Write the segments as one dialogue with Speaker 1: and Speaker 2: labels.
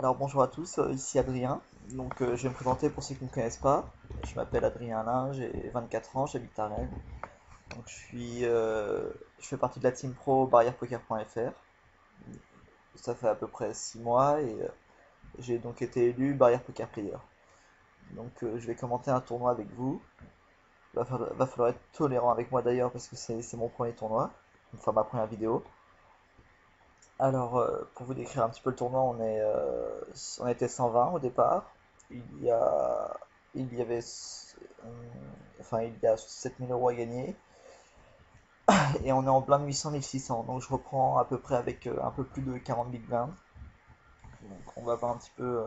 Speaker 1: Alors bonjour à tous, ici Adrien. Je vais me présenter pour ceux qui ne me connaissent pas. Je m'appelle Adrien Alain, j'ai 24 ans, j'habite à Rennes. Je fais partie de la team pro barrièrepoker.fr. Ça fait à peu près 6 mois et j'ai donc été élu barrière poker player. Je vais commenter un tournoi avec vous. Va falloir être tolérant avec moi d'ailleurs parce que c'est mon premier tournoi, enfin ma première vidéo. Pour vous décrire un petit peu le tournoi, on était 120 au départ. Il y a, il y avait, il y a 7 000 € à gagner. Et on est en blind 800 1600. Donc je reprends à peu près avec un peu plus de 40 big blinds. Donc on va voir un petit peu.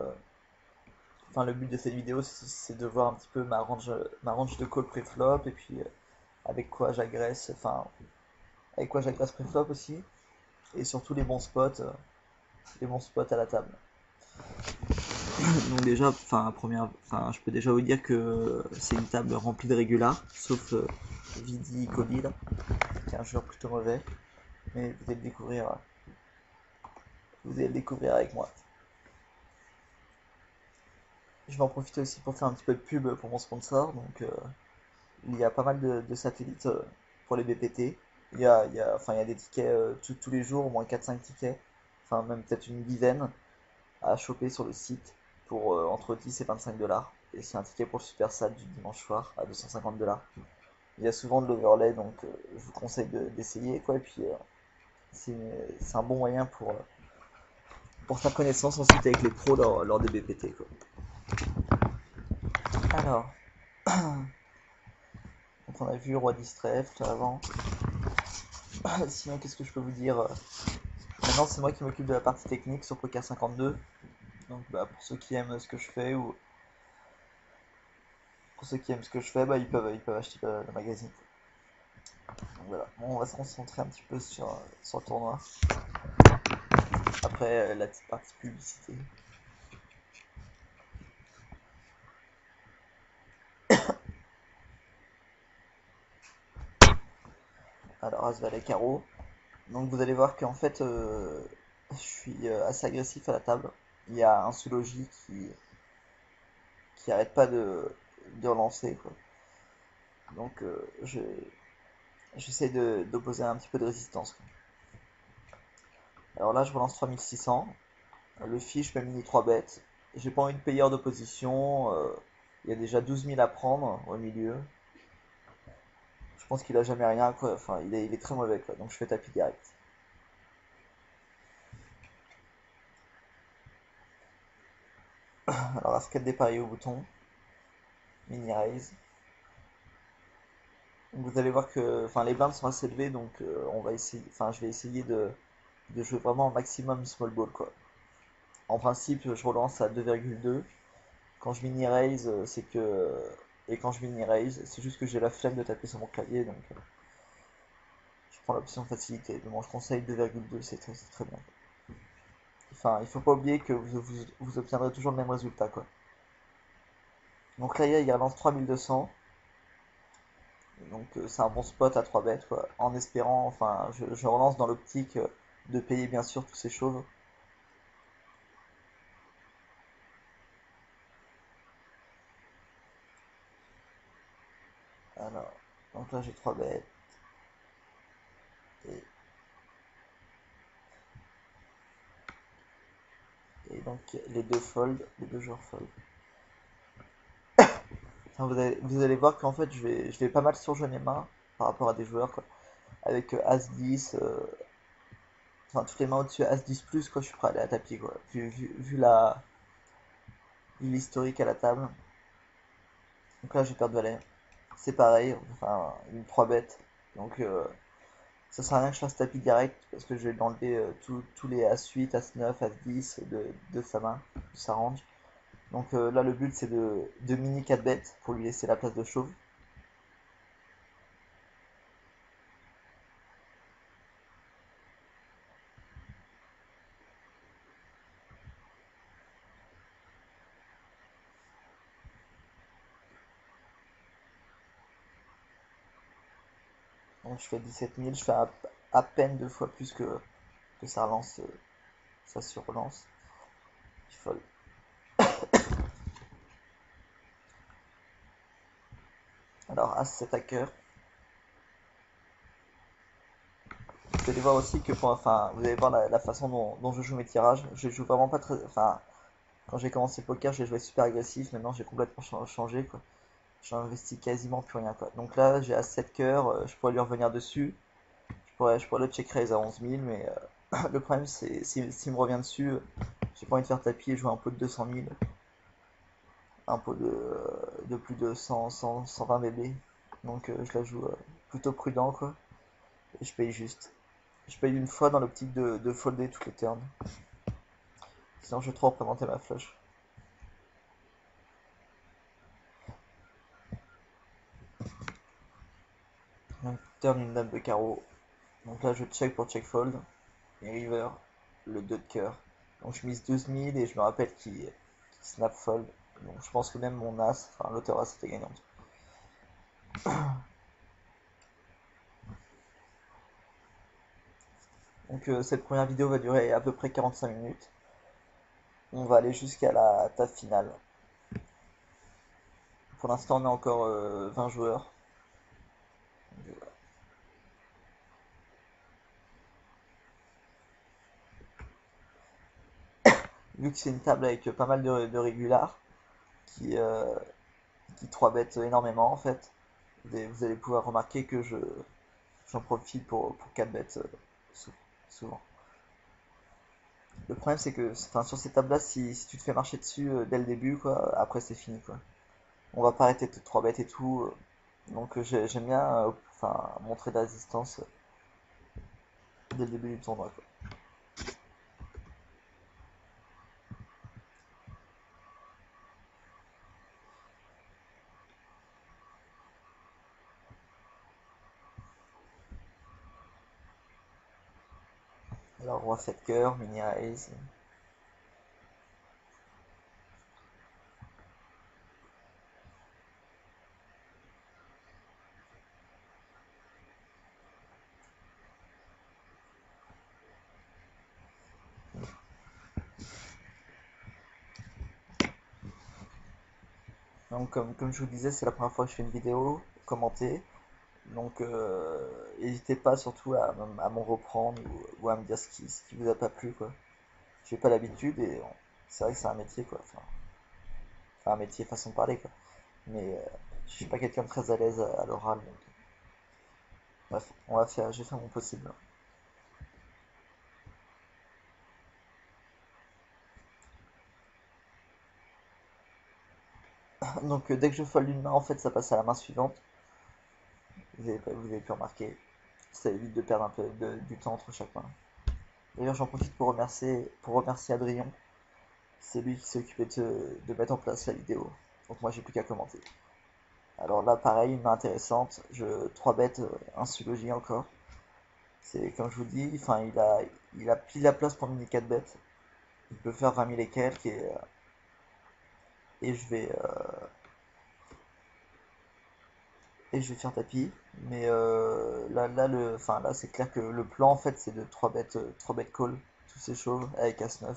Speaker 1: Le but de cette vidéo, c'est de voir un petit peu ma range de call pré-flop et puis avec quoi j'agresse, avec quoi j'agresse pré-flop aussi. Et surtout les bons spots à la table. Donc déjà, je peux déjà vous dire que c'est une table remplie de régulars, sauf Vidi Kobe là, qui est un joueur plutôt mauvais. Mais vous allez le découvrir avec moi. Je vais en profiter aussi pour faire un petit peu de pub pour mon sponsor. Il y a pas mal de satellites pour les BPT. Il y a des tickets tous les jours, au moins 4 5 tickets, enfin même peut-être une dizaine à choper sur le site pour entre 10 et 25 $. Et c'est un ticket pour le Super Sat du dimanche soir à 250 $. Il y a souvent de l'overlay, je vous conseille d'essayer quoi. Et puis c'est c'est un bon moyen pour faire connaissance ensuite avec les pros lors des BPT quoi. Alors, donc on a vu Roi 10 trèfle avant. Sinon, qu'est-ce que je peux vous dire? Maintenant, c'est moi qui m'occupe de la partie technique sur Poker 52. Pour ceux qui aiment ce que je fais ou pour ceux qui aiment ce que je fais, ils peuvent acheter le magazine. Donc voilà, bon, on va se concentrer un petit peu sur le tournoi. Après, la petite partie publicité. Alors, As Valet Carreau. Donc vous allez voir qu'en fait, je suis assez agressif à la table. Il y a un sous logis qui arrête pas de relancer, quoi. Donc euh, je, J'essaie d'opposer un petit peu de résistance, quoi. Alors là, je relance 3600. Le fiche m'a mis 3 bêtes. J'ai pas envie de payer hors d'opposition. Il y a déjà 12 000 à prendre au milieu. Je pense qu'il a jamais rien, quoi. Enfin, il est très mauvais, quoi. Donc je fais tapis direct. Alors, Ascade des paris au bouton. Mini raise. Donc vous allez voir que les blindes sont assez élevées, je vais essayer de jouer vraiment au maximum small ball quoi. En principe, je relance à 2,2. Quand je mini raise, et quand je mini raise, c'est juste que j'ai la flemme de taper sur mon clavier, je prends l'option facilité. Mais bon, je conseille 2,2, c'est très bien. Enfin, il faut pas oublier que vous obtiendrez toujours le même résultat quoi. Donc là, il relance 3200. C'est un bon spot à 3 bêtes quoi. En espérant, je relance dans l'optique de payer bien sûr tous ces chauves. Alors, donc là j'ai 3 bêtes et, et donc les deux joueurs fold. Enfin, vous allez voir qu'en fait je vais pas mal surjouer mes mains par rapport à des joueurs quoi. Avec As 10, toutes les mains au-dessus As 10 plus quoi, je suis prêt à aller à tapis quoi. Vu l'historique à la table. Donc là j'ai perdu valet. C'est pareil, enfin une 3 bêtes. Donc ça sert à rien que je fasse tapis direct parce que je vais lui enlever tous les As 8, As 9, As 10 de sa main, de sa range. Là, le but c'est de mini 4 bêtes pour lui laisser la place de chauve. Donc je fais 17 000, je fais à peine 2 fois plus que ça relance, ça surrelance. il fold. Alors As-7 à cœur. Vous allez voir aussi que enfin, vous allez voir la façon dont je joue mes tirages. Je joue vraiment pas très, enfin, quand j'ai commencé le poker, j'ai joué super agressif. Maintenant, j'ai complètement changé, quoi. J'ai investi quasiment plus rien, quoi. Donc là, j'ai As-7 cœur, je pourrais lui revenir dessus. Je pourrais le check raise à 11 000, mais le problème, c'est s'il me revient dessus, j'ai pas envie de faire tapis et jouer un pot de 200 000, un pot de plus de 120 bébés. Donc je la joue plutôt prudent, quoi. Et je paye juste. Je paye une fois dans l'optique de folder toutes les turns. Sinon, je vais trop représenter ma flush. Donc, turn une dame de carreau. Donc là, je check pour check fold. Et river, le 2 de cœur. Donc je mise 12 000 et je me rappelle qu'il snap fold. Donc je pense que même mon as, enfin l'auteur as était gagnante. Donc cette première vidéo va durer à peu près 45 minutes. On va aller jusqu'à la table finale. Pour l'instant, on est encore 20 joueurs. Vu que c'est une table avec pas mal de régulars qui, euh, qui 3-bet énormément en fait, vous allez pouvoir remarquer que j'en profite pour 4-bet souvent. Le problème c'est que enfin, sur ces tables-là, si tu te fais marcher dessus dès le début, quoi, après c'est fini, quoi. On va pas arrêter de 3-bet et tout. Donc j'aime bien enfin, montrer de la résistance dès le début du tournoi, quoi. Alors roi 7 cœur, mini raise. Donc comme je vous disais, c'est la première fois que je fais une vidéo commentée. Donc n'hésitez pas surtout à m'en reprendre ou à me dire ce qui vous a pas plu, quoi. J'ai pas l'habitude et c'est vrai que c'est un métier, quoi. Enfin, un métier façon de parler, quoi. Mais je suis pas quelqu'un de très à l'aise à l'oral. Donc, bref, je vais faire mon possible. Donc dès que je fold une main, en fait, ça passe à la main suivante. Vous avez pu remarquer. Ça évite de perdre un peu du temps entre chaque main. D'ailleurs, j'en profite pour remercier Adrien. C'est lui qui s'est occupé de mettre en place la vidéo. Donc moi, j'ai plus qu'à commenter. Alors là, pareil, une main intéressante. Je 3 bêtes, un Sulogy encore. C'est comme je vous dis, enfin, il a pile la place pour mini 4 bêtes. Il peut faire 20 000 et quelques et je vais faire tapis. Mais là, c'est clair que le plan en fait, c'est de 3 bêtes call, tous ces chauves avec As-9.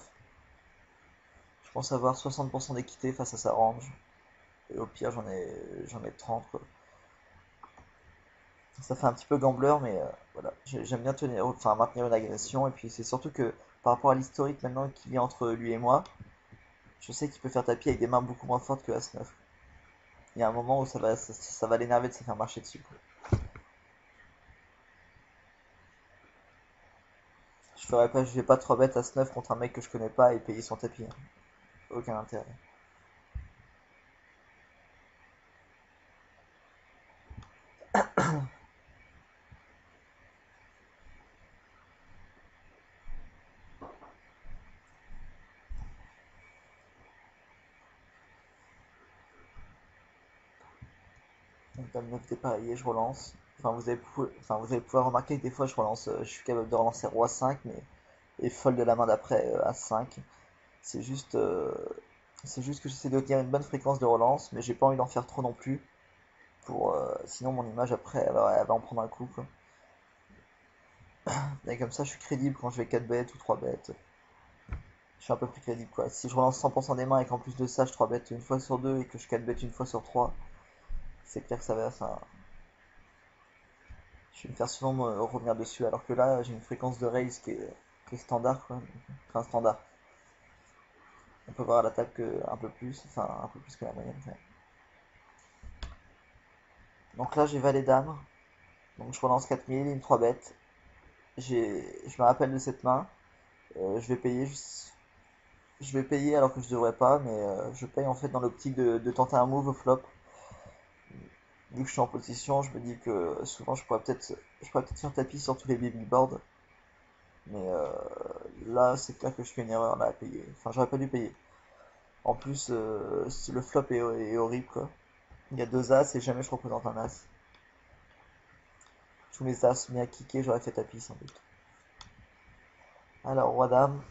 Speaker 1: Je pense avoir 60% d'équité face à sa range. Et au pire, j'en ai 30, quoi. Ça fait un petit peu gambler, mais voilà. J'aime bien maintenir une agression. Et puis c'est surtout que par rapport à l'historique maintenant qu'il y a entre lui et moi, je sais qu'il peut faire tapis avec des mains beaucoup moins fortes que As-9. Il y a un moment où ça va l'énerver de se faire marcher dessus, quoi. Je vais pas 3 bêtes As-9 contre un mec que je connais pas et payer son tapis, hein. Aucun intérêt. Donc dame 9 dépareillé, je relance. Vous allez pouvoir remarquer que des fois je suis capable de relancer roi 5, mais et fold de la main d'après à 5. C'est juste, euh, c'est juste que j'essaie de tenir une bonne fréquence de relance, mais j'ai pas envie d'en faire trop non plus. Sinon mon image après elle va en prendre un coup, quoi. Et comme ça je suis crédible quand je vais 4 bêtes ou 3 bêtes. suis un peu plus crédible quoi. Si je relance 100% des mains et qu'en plus de ça je 3 bêtes une fois sur 2 et que je 4 bêtes une fois sur 3, c'est clair que ça va, enfin, je vais me faire souvent revenir dessus, alors que là j'ai une fréquence de raise qui est standard quoi. Enfin standard. On peut voir à l'attaque un peu plus, enfin un peu plus que la moyenne. Ouais. Donc là j'ai valet dame, donc je relance 4000, une 3 bêtes. Je me rappelle de cette main, je vais payer, je vais payer alors que je devrais pas, mais je paye en fait dans l'optique de tenter un move au flop. Vu que je suis en position, je me dis que souvent je pourrais peut-être faire tapis sur tous les baby boards, mais là c'est clair que je fais une erreur là à payer. Enfin j'aurais pas dû payer. En plus le flop est horrible quoi. Il y a deux as et jamais je représente un as. Tous mes as mis à kicker, j'aurais fait tapis sans doute. Alors roi dame.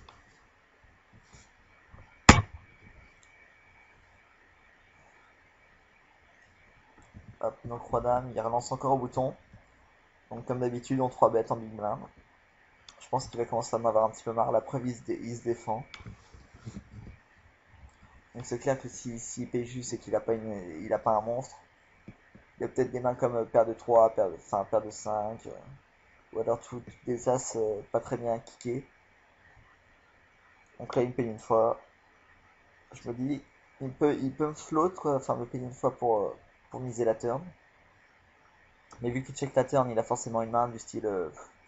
Speaker 1: Hop, donc roi dame, il relance encore au bouton. Donc comme d'habitude on 3 bêtes en big blind. Je pense qu'il va commencer à m'avoir un petit peu marre. La preuve il se défend. Donc c'est clair que s'il paye juste et qu'il a pas il a pas un monstre, il y a peut-être des mains comme paire de 3, paire de 5, ou alors des as pas très bien kickés. Donc là il me paye une fois. Je me dis, il peut me float quoi, enfin me payer une fois pour miser la turn. Mais vu qu'il check la turn, il a forcément une main du style,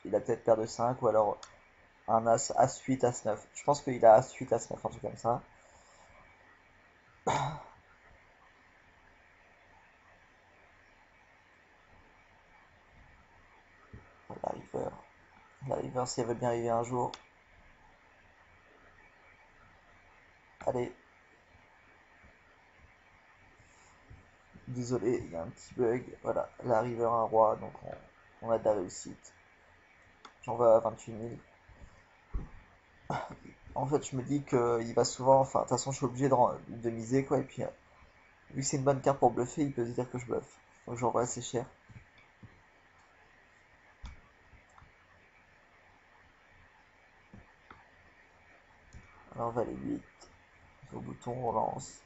Speaker 1: il a peut-être paire de 5 ou alors un as, as-8, as-9. Je pense qu'il a as-8, as-9, un truc comme ça. La river. La river, si elle veut bien arriver un jour. Allez, désolé, il y a un petit bug. Voilà, la river un roi, donc on a de la réussite. J'en vais à 28 000. En fait, je me dis qu'il va souvent, enfin, de toute façon, je suis obligé de miser, quoi. Et puis, vu que c'est une bonne carte pour bluffer, il peut se dire que je bluffe. Donc, j'en vais assez cher. Alors, valet 8. Au bouton, on lance.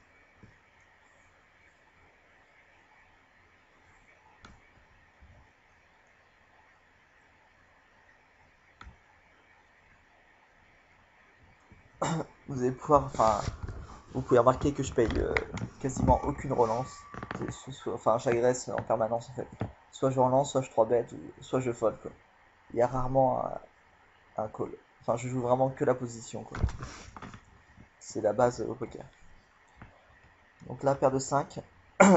Speaker 1: Vous allez pouvoir, enfin, vous pouvez remarquer que je paye quasiment aucune relance. Enfin, j'agresse en permanence en fait. Soit je relance, soit je 3 bêtes, soit je fold quoi. Il y a rarement un call. Enfin, je joue vraiment que la position quoi. C'est la base au poker. Donc là, paire de 5.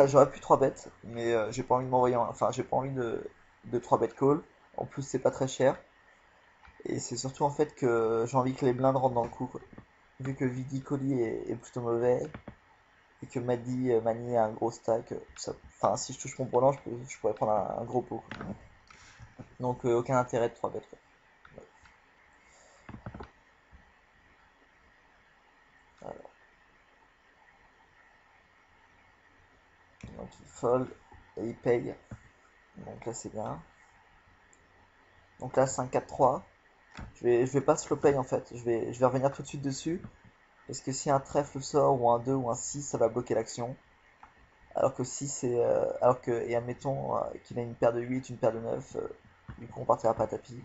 Speaker 1: J'aurais pu 3 bêtes, mais j'ai pas envie de m'envoyer. Enfin, j'ai pas envie de 3 bêtes call. En plus, c'est pas très cher. Et c'est surtout en fait que j'ai envie que les blindes rentrent dans le coup quoi. Vu que Vidi Colli est plutôt mauvais, et que Mani a un gros stack, enfin si je touche mon brelan, je pourrais prendre un gros pot. Quoi. Donc aucun intérêt de 3 bêtes. Quoi. Alors, donc il fold et il paye. Donc là c'est bien. Donc là 5-4-3. Je vais pas slow play en fait. Je vais revenir tout de suite dessus. Parce que si un trèfle sort ou un 2 ou un 6, ça va bloquer l'action. Alors que si c'est. Et admettons qu'il a une paire de 8, une paire de 9, du coup on partira pas à tapis.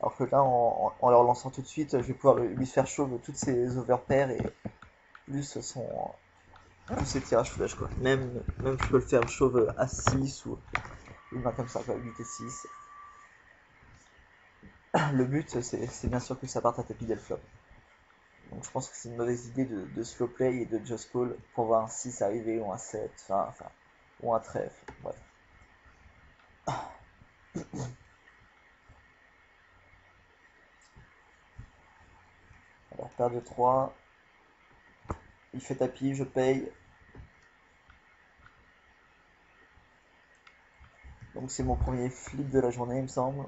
Speaker 1: Alors que là, en leur lançant tout de suite, je vais pouvoir lui faire chauve toutes ses overpairs et plus tous ses tirages flush quoi. Même je peux le faire chauve à 6 ou une main comme ça, quoi, 8 et 6. Le but, c'est bien sûr que ça parte à tapis dès le flop. Donc je pense que c'est une mauvaise idée de slow play et de just call pour voir un 6 arriver ou un 7, enfin, ou un trèfle. Bref. Alors, paire de 3, il fait tapis, je paye. Donc c'est mon premier flip de la journée, il me semble.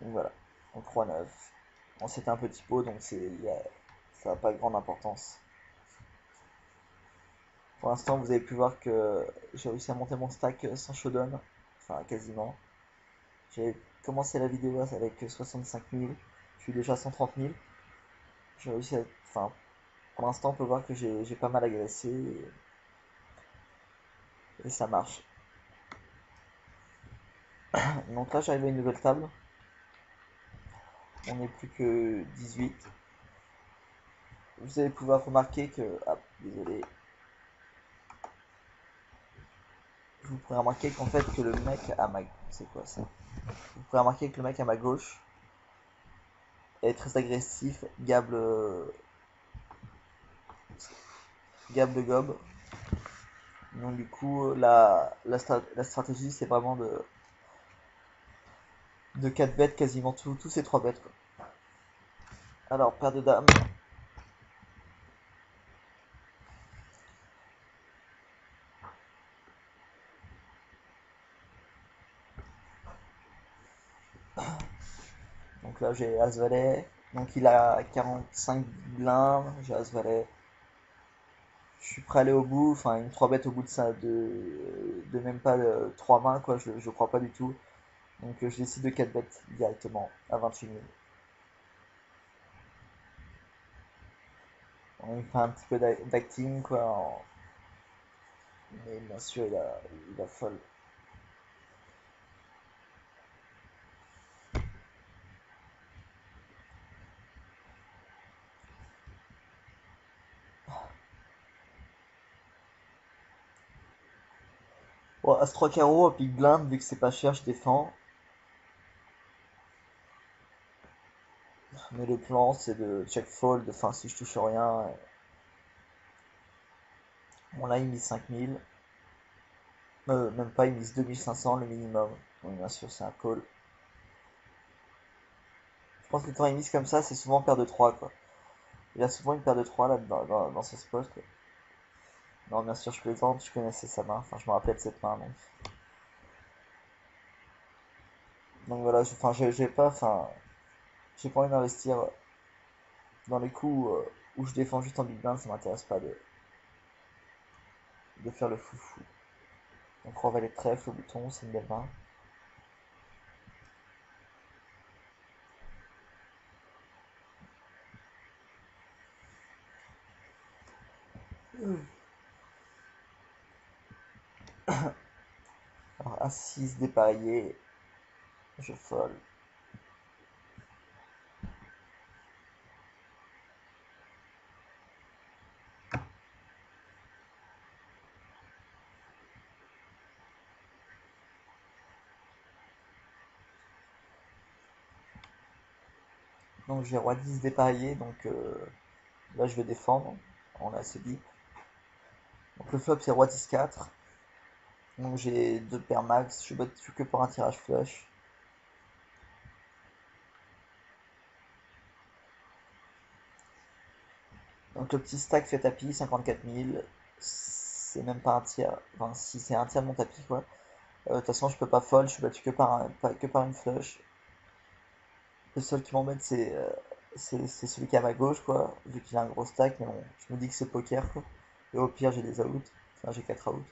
Speaker 1: Donc voilà, en 3-9. Bon, c'était un petit pot, donc ça n'a pas grande importance. Pour l'instant, vous avez pu voir que j'ai réussi à monter mon stack sans showdown, enfin quasiment. J'ai commencé la vidéo avec 65 000, je suis déjà à 130 000. j'ai réussi à... Enfin, pour l'instant, on peut voir que j'ai pas mal agressé et ça marche. Donc là, j'arrive à une nouvelle table. On n'est plus que 18. Vous allez pouvoir remarquer que... Ah, désolé. Vous pourrez remarquer qu'en fait, que le mec à ma... C'est quoi ça? Vous pourrez remarquer que le mec à ma gauche est très agressif, gable de gob. Donc du coup, la stratégie, c'est vraiment de 4 bêtes quasiment tous ces 3 bêtes, quoi. Alors, paire de dames. Donc là, j'ai As-Valet. Donc il a 45 blindes, j'ai As-Valet. Je suis prêt à aller au bout, enfin une 3 bêtes au bout de ça, de même pas 3 mains, quoi, je crois pas du tout. Donc je décide de 4 bêtes directement à 28 000. On fait un petit peu d'acting, quoi, mais bien sûr il a folle. Bon, As-3 carreau, pique blinde, vu que c'est pas cher, je défends. Mais le plan, c'est de check fold, enfin si je touche rien. Bon là, il mise 5000. Même pas, il mise 2500 le minimum. Donc bien sûr, c'est un call. Je pense que quand il mise comme ça, c'est souvent paire de 3 quoi. Il a souvent une paire de 3 là dans ce spot, quoi. Non, bien sûr, je plaisante, je connaissais sa main. Enfin, je me rappelais de cette main, donc. Donc voilà, enfin, j'ai pas, enfin, j'ai pas envie d'investir dans les coups où je défends juste en big blind, ça m'intéresse pas de faire le foufou. Donc roi valet de trèfle au bouton, c'est une belle main. Alors, un 6 dépareillé, je folle. Donc j'ai roi 10 dépareillé, donc là je vais défendre. On a assez dit. Donc le flop c'est roi 10 4. Donc j'ai deux paires max, je suis battu que pour un tirage flush. Donc le petit stack fait tapis, 54 000. C'est même pas un tiers. Enfin si c'est un tiers de mon tapis quoi. De toute façon je peux pas fold, je suis battu que par une flush. Le seul qui m'embête c'est celui qui est à ma gauche quoi, vu qu'il a un gros stack, mais bon, je me dis que c'est poker quoi. Et au pire j'ai des outs, enfin j'ai 4 outs.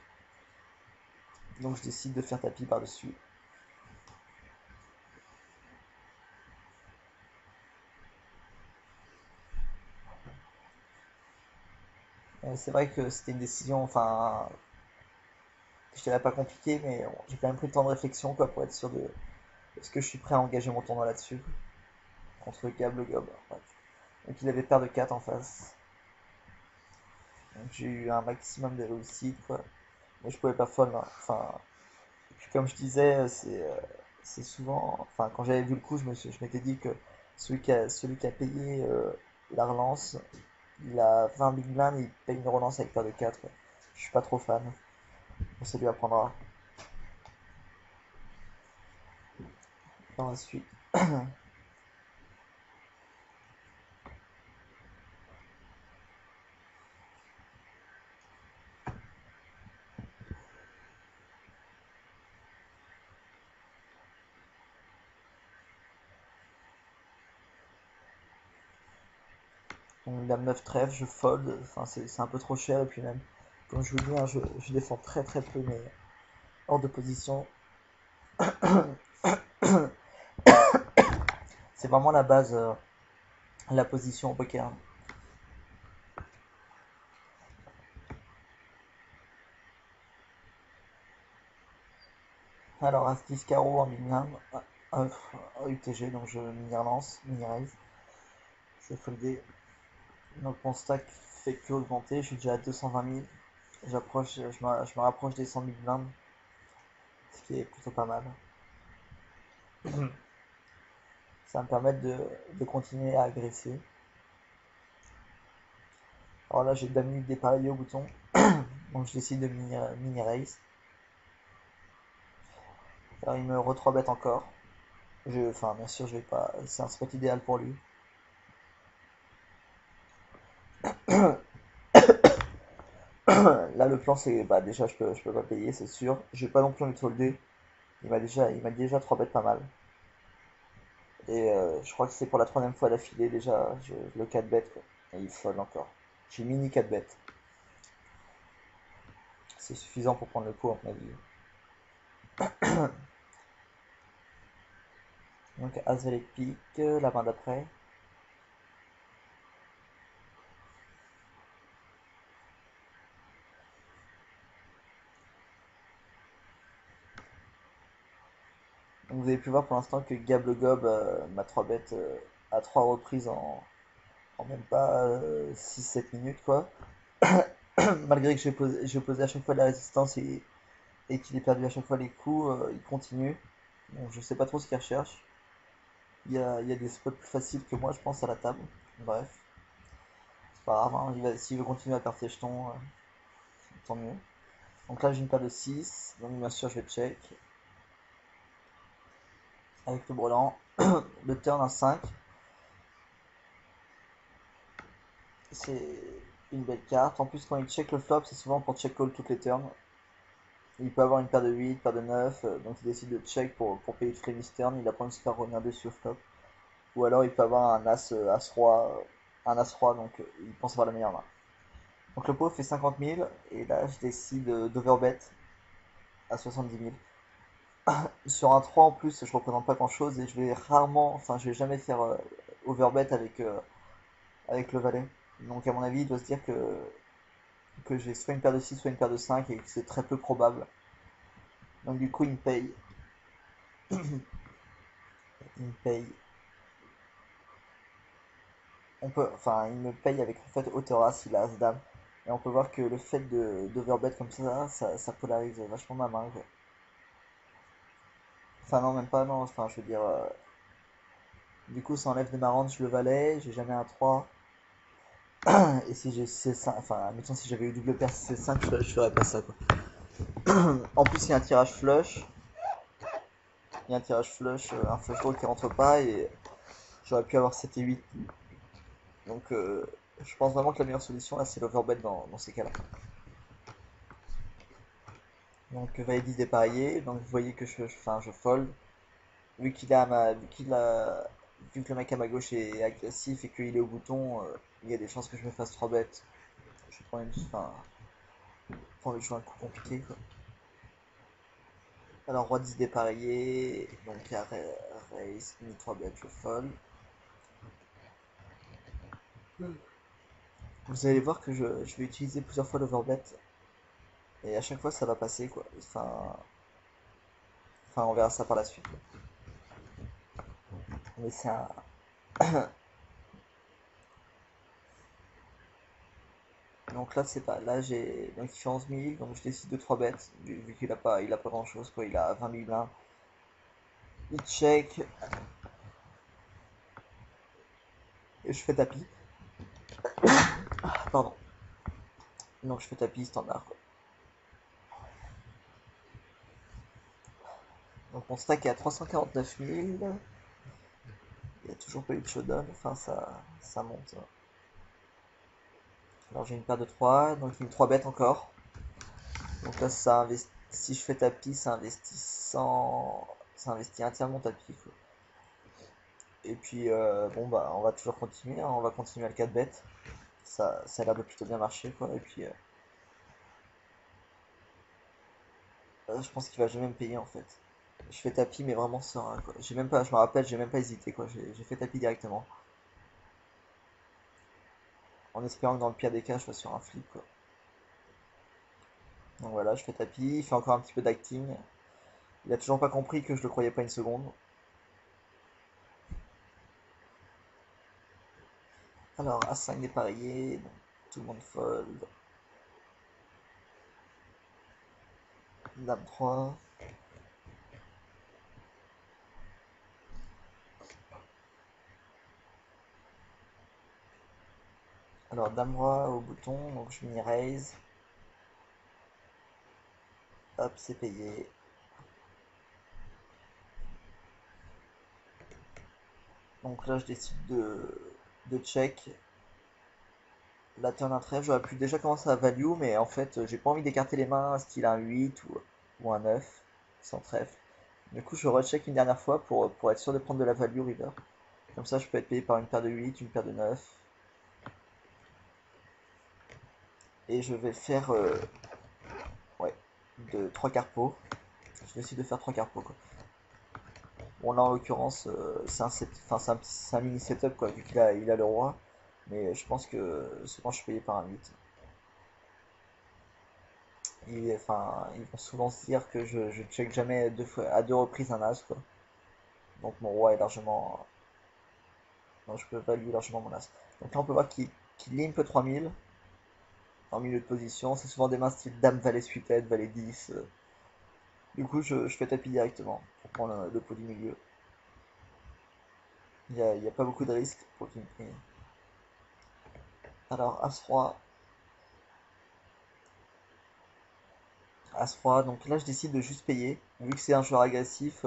Speaker 1: Donc je décide de faire tapis par-dessus. C'est vrai que c'était une décision, enfin, je dirais pas compliquée, mais bon, j'ai quand même pris le temps de réflexion quoi, pour être sûr de est-ce que je suis prêt à engager mon tournoi là-dessus contre Gable Gob. Bref. Donc il avait paire de 4 en face. Donc j'ai eu un maximum de réussite quoi. Mais je pouvais pas fold, hein. Enfin, et puis comme je disais, c'est souvent. Enfin, quand j'avais vu le coup, je m'étais dit que celui qui a payé la relance, il a 20 big blind et il paye une relance avec paire de 4, quoi. Je suis pas trop fan. On ça lui apprendra dans la suite. Donc dame 9 trèfle, je fold. Enfin, c'est un peu trop cher. Et puis même, comme je vous dis, hein, je défends très très peu mais hors de position. C'est vraiment la base, la position au poker. Alors, As-10 carreau en mid-game, UTG, donc je mini-relance, mini-raise. Je vais folder. Donc mon stack fait que augmenter, je suis déjà à 220 000. Je me rapproche des 100 000 blindes, ce qui est plutôt pas mal. Ça va me permettre de continuer à agresser. Alors là, j'ai Dame nuit dépareillé au bouton, donc je décide de mini-raise. Alors il me re-3 bêtes encore. Enfin, bien sûr, je vais pas. C'est un spot idéal pour lui. Là, le plan, c'est. Bah, déjà, je peux pas payer, c'est sûr. J'ai pas non plus envie de folder. Il m'a déjà 3 bêtes pas mal. Et je crois que c'est pour la troisième fois d'affilée déjà, le 4 bêtes, quoi. Et il fold encore. J'ai mini 4 bêtes. C'est suffisant pour prendre le coup, à mon avis. Donc, As valet de pique, la main d'après. Donc, vous avez pu voir pour l'instant que Gab le Gob m'a 3 bêtes à 3 reprises en même pas 6-7 minutes, quoi. Malgré que j'ai posé à chaque fois de la résistance et qu'il ait perdu à chaque fois les coups, il continue. Donc, je sais pas trop ce qu'il recherche. Il y a des spots plus faciles que moi, je pense, à la table. Bref, c'est pas grave, hein, s'il veut continuer à perdre ses jetons, tant mieux. Donc là, j'ai une paire de 6, donc bien sûr, je vais check avec le brelan. Le turn à 5, c'est une belle carte. En plus, quand il check le flop, c'est souvent pour check call toutes les turns. Il peut avoir une paire de 8, paire de 9, donc il décide de check pour payer le freeze turn. Il a pas envie de se faire revenir dessus au flop. Ou alors il peut avoir un as-roi, donc il pense avoir la meilleure main. Donc le pot fait 50 000 et là je décide d'overbet à 70 000. Sur un 3 en plus, je représente pas grand chose et je vais rarement, enfin je vais jamais faire overbet avec le valet. Donc à mon avis, il doit se dire que j'ai soit une paire de 6 soit une paire de 5 et que c'est très peu probable. Donc du coup, il me paye. Il me paye. Enfin, il me paye avec en fait hauteur as, il a as-dame. Et on peut voir que le fait d'overbet comme ça polarise vachement ma main, quoi. Enfin non, même pas, non, enfin je veux dire, du coup ça enlève de ma range le valet, j'ai jamais un 3. Et si j'ai C5, enfin admettons si j'avais eu double paire C5, je ferais pas ça, quoi. En plus il y a un tirage flush, il y a un tirage flush, un flush draw qui rentre pas et j'aurais pu avoir 7 et 8. Donc je pense vraiment que la meilleure solution là c'est l'overbet dans ces cas-là. Donc valet 10 dépareillé, donc vous voyez que je fold. Vu que le mec à ma gauche est agressif et qu'il est au bouton, il y a des chances que je me fasse 3 bêtes. Je prends une, enfin, pas envie de jouer un coup compliqué, quoi. Alors roi 10 dépareillé, donc à raise, mini 3 bêtes, je fold. Vous allez voir que je vais utiliser plusieurs fois l'overbet et à chaque fois ça va passer, quoi. Enfin, on verra ça par la suite. Mais c'est un. Donc là, c'est pas. Là, j'ai. Donc il fait 11 000, donc je décide de 3 bêtes, vu qu'il a pas grand chose, quoi. Il a 20 000 blindes. Il check, et je fais tapis. Pardon. Donc je fais tapis standard, quoi. Donc mon stack est à 349 000. Il n'y a toujours pas eu de showdown, enfin ça monte. Alors j'ai une paire de 3, donc une 3 bêtes encore. Donc là, si je fais tapis, ça investit entièrement tapis, quoi. Et puis, bon, bah, on va toujours continuer, hein, on va continuer à le 4 bêtes. Ça a l'air de plutôt bien marcher, quoi. Et puis, je pense qu'il va jamais me payer, en fait. Je fais tapis, mais vraiment serein, quoi. J'ai même pas, je me rappelle, j'ai même pas hésité, quoi. J'ai fait tapis directement. En espérant que dans le pire des cas, je sois sur un flip, quoi. Donc voilà, je fais tapis, il fait encore un petit peu d'acting. Il a toujours pas compris que je le croyais pas une seconde. Alors, A5 dépareillé, donc tout le monde fold. Dame 3. Alors, Dame Roi au bouton, donc je mini raise. Hop, c'est payé. Donc là, je décide de check. La turn un trèfle, j'aurais pu déjà commencer à value, mais en fait, j'ai pas envie d'écarter les mains, style un 8 ou un 9, sans trèfle. Du coup, je recheck une dernière fois pour être sûr de prendre de la value river. Comme ça, je peux être payé par une paire de 8, une paire de 9. Et je vais faire ouais, de 3 carpos. Je décide de faire 3 carpos, quoi. Bon, là, en l'occurrence, c'est un mini setup, quoi, vu qu'il a le roi. Mais je pense que souvent, je suis payé par un 8. Ils vont souvent se dire que je check jamais à deux reprises un as, quoi. Donc mon roi est largement. Donc je peux value largement mon as. Donc là on peut voir qu'il limp 3000 en milieu de position. C'est souvent des mains style dame, valet suited, valet 10. Du coup je fais tapis directement pour prendre le pot du milieu. Il y a pas beaucoup de risques pour qu'il me prenne. Alors As-Roi. As-Roi, donc là je décide de juste payer. Vu que c'est un joueur agressif,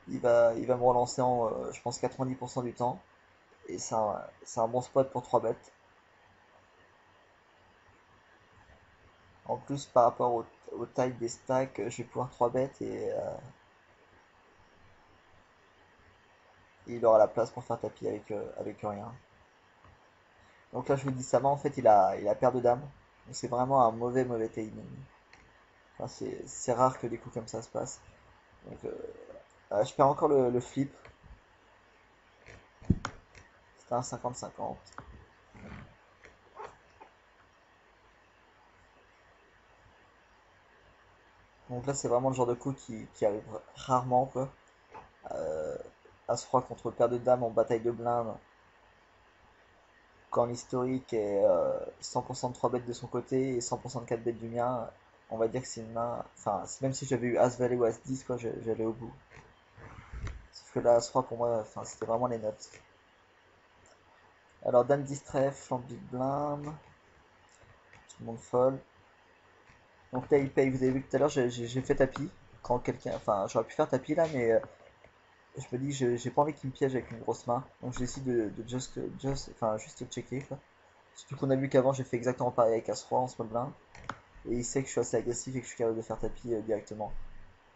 Speaker 1: il va me relancer en, je pense, 90% du temps. Et c'est un bon spot pour 3 bêtes. En plus, par rapport au taille des stacks, je vais pouvoir 3 bêtes et il aura la place pour faire tapis avec rien. Donc là, je vous dis, ça va, en fait, il a paire de dames. Donc c'est vraiment un mauvais timing. Enfin, c'est rare que des coups comme ça se passent. Donc je perds encore le flip. C'était un 50-50. Donc là, c'est vraiment le genre de coup qui arrive rarement, quoi. Euh, As-Roi contre paire de dames en bataille de blindes. Quand l'historique est 100% de 3 bêtes de son côté et 100% de 4 bêtes du mien, on va dire que c'est une main. Enfin, même si j'avais eu As-Valet ou As-10, quoi, j'allais au bout. Sauf que là, As-Roi, pour moi, enfin, c'était vraiment les notes. Alors, Dame 10 trèfle, flanc de big blind, tout le monde fold. Donc là, il paye. Vous avez vu tout à l'heure, j'ai fait tapis. Quand quelqu'un. Enfin, j'aurais pu faire tapis là, mais je me dis, j'ai pas envie qu'il me piège avec une grosse main. Donc, je décide de enfin, juste checker, quoi. Surtout qu'on a vu qu'avant, j'ai fait exactement pareil avec As-Roi en small blind. Et il sait que je suis assez agressif et que je suis capable de faire tapis directement.